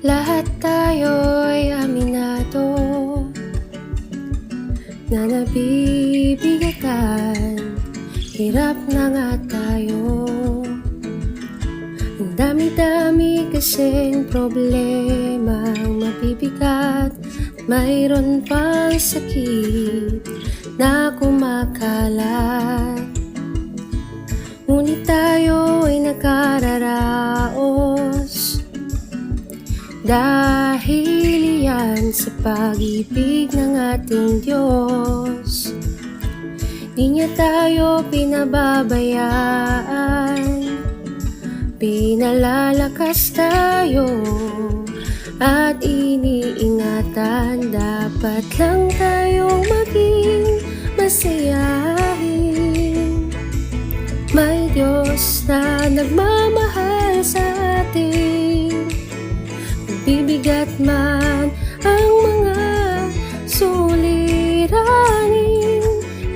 Lahat tayo'y aminado na nabibigatan. Hirap na nga tayo. Ang dami-dami kasing problema ang mabibigat. Mayroon pang sakit na kumakalat. Ngunit tayo'y nakararaos dahil yan sa pag-ibig ng ating Diyos. Di niya tayo pinababayaan, pinalalakas tayo at iniingatan. Dapat lang tayong maging masayahin. May Diyos na nagmamahal sa atin. Bibigat man ang mga suliranin,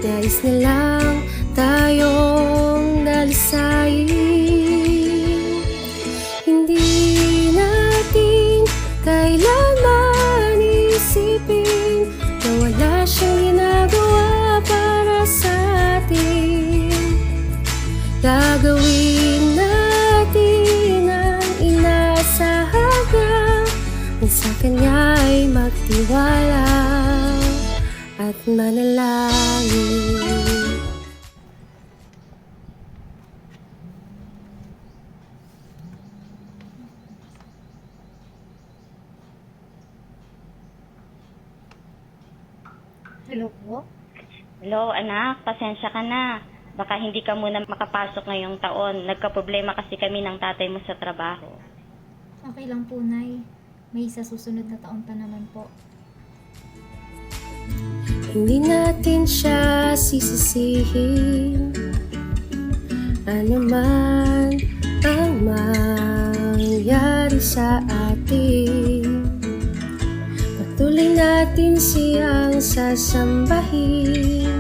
nais na lang tayong dalisayin. Hindi natin kailanman isipin na wala siyang ginagawa para sa atin. Gagawin natin ang inaasahan sa Kanya ay magtiwala at manalangin. Hello po? Hello anak, pasensya ka na. Baka hindi ka muna makapasok ngayong taon. Nagka-problema kasi kami ng tatay mo sa trabaho. Okay lang po, Nay. May sa susunod na taon pa naman po. Hindi natin siya sisisihin, ano man ang mangyari sa atin. Patuloy natin siyang sasambahin.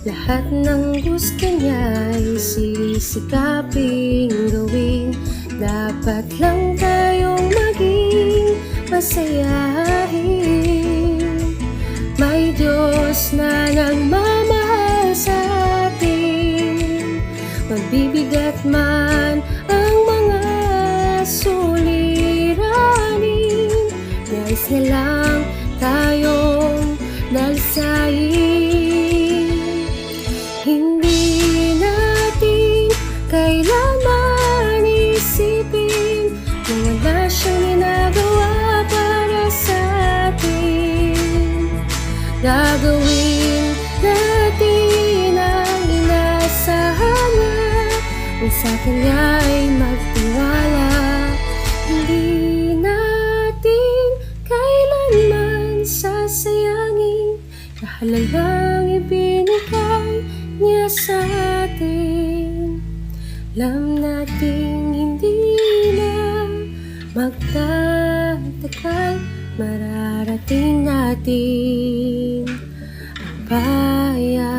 Lahat ng gusto niya ay sisikaping gawin. Dapat lang tayong maging masayahin. May Diyos na nagmamahal sa atin. Magbibigat man ang mga suliranin, nais na lang tayong dalisayin. Hindi natin kailanman isipin na wala siyang ginagawa para sa atin. Gagawin natin ang inaasahan niya, kung sa Kanya ay magtiwala. Hindi natin kailanman sasayangin kahalagang ibinigay niya sa atin. Alam nating hindi na magtatagal, mararating natin ang bayan.